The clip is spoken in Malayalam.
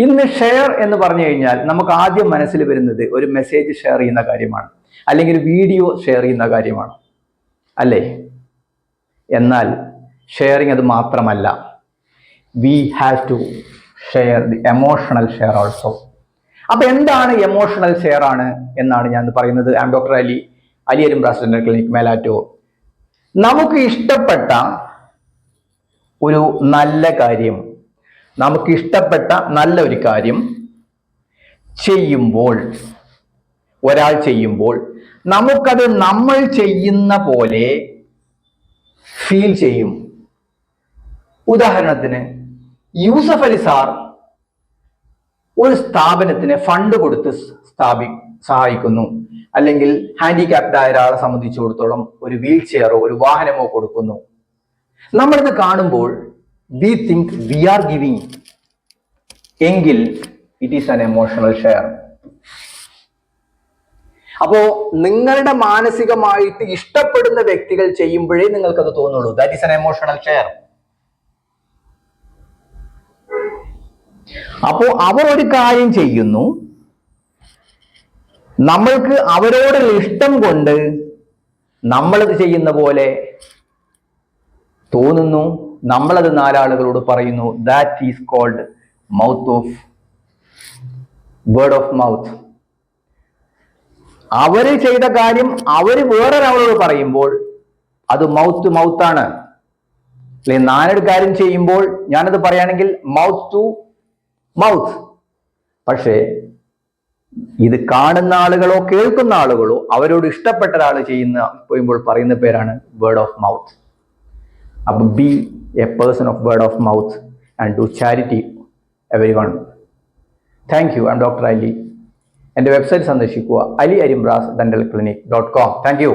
ഇന്ന് ഷെയർ എന്ന് പറഞ്ഞു കഴിഞ്ഞാൽ നമുക്ക് ആദ്യം മനസ്സിൽ വരുന്നത് ഒരു മെസ്സേജ് ഷെയർ ചെയ്യുന്ന കാര്യമാണ്, അല്ലെങ്കിൽ ഒരു വീഡിയോ ഷെയർ ചെയ്യുന്ന കാര്യമാണ്, അല്ലേ? എന്നാൽ ഷെയറിങ് അത് മാത്രമല്ല. We have to share the emotional share also. അപ്പൊ എന്താണ് എമോഷണൽ ഷെയർ ആണ് എന്നാണ് ഞാൻ പറയുന്നത്. I'm doctor Ali Arimbras dental clinic, Melattur. നമുക്ക് ഇഷ്ടപ്പെട്ട ഒരു നല്ല കാര്യം, നമുക്ക് ഇഷ്ടപ്പെട്ട നല്ല ഒരു കാര്യം ചെയ്യുമ്പോൾ, ഒരാൾ ചെയ്യുമ്പോൾ നമുക്കത് നമ്മൾ ചെയ്യുന്ന പോലെ ഫീൽ ചെയ്യും. ഉദാഹരണത്തിന് യൂസഫ് അലി സാർ ഒരു സ്ഥാപനത്തിന് ഫണ്ട് കൊടുത്ത് സഹായിക്കുന്നു, അല്ലെങ്കിൽ ഹാൻഡിക്യാപ്ഡ് ആയ ഒരാളെ സംബന്ധിച്ചിടത്തോളം ഒരു വീൽ ചെയറോ ഒരു വാഹനമോ കൊടുക്കുന്നു. നമ്മളിത് കാണുമ്പോൾ we think we are giving, എങ്കിൽ it is an emotional share. അപ്പോ നിങ്ങളുടെ മാനസികമായിട്ട് ഇഷ്ടപ്പെടുന്ന വ്യക്തികൾ ചെയ്യുമ്പോഴേ നിങ്ങൾക്കത് തോന്നുള്ളൂ. That is an emotional share. അപ്പോ അവർ ഒരു കാര്യം ചെയ്യുന്നു, നമ്മൾക്ക് അവരോടുള്ള ഇഷ്ടം കൊണ്ട് നമ്മളത് ചെയ്യുന്ന പോലെ തോന്നുന്നു, നമ്മളത് നാലാളുകളോട് പറയുന്നു. That is called word of mouth. അവര് ചെയ്ത കാര്യം അവര് വേറൊരാളോട് പറയുമ്പോൾ അത് മൗത്താണ്. അല്ലെ, ഞാനൊരു കാര്യം ചെയ്യുമ്പോൾ ഞാനത് പറയുകയാണെങ്കിൽ മൗത്ത് ടു മൗത്ത്. പക്ഷേ ഇത് കാണുന്ന ആളുകളോ കേൾക്കുന്ന ആളുകളോ അവരോട് ഇഷ്ടപ്പെട്ട ഒരാൾ ചെയ്യുമ്പോൾ പറയുന്ന പേരാണ് വേർഡ് ഓഫ് മൗത്ത്. അപ്പൊ B a person of word of mouth and do charity everyone. Thank you. I'm Dr. Ali. എൻ്റെ വെബ്സൈറ്റ് സന്ദർശിക്കുക aliarimbras dentalclinic.com. Thank you.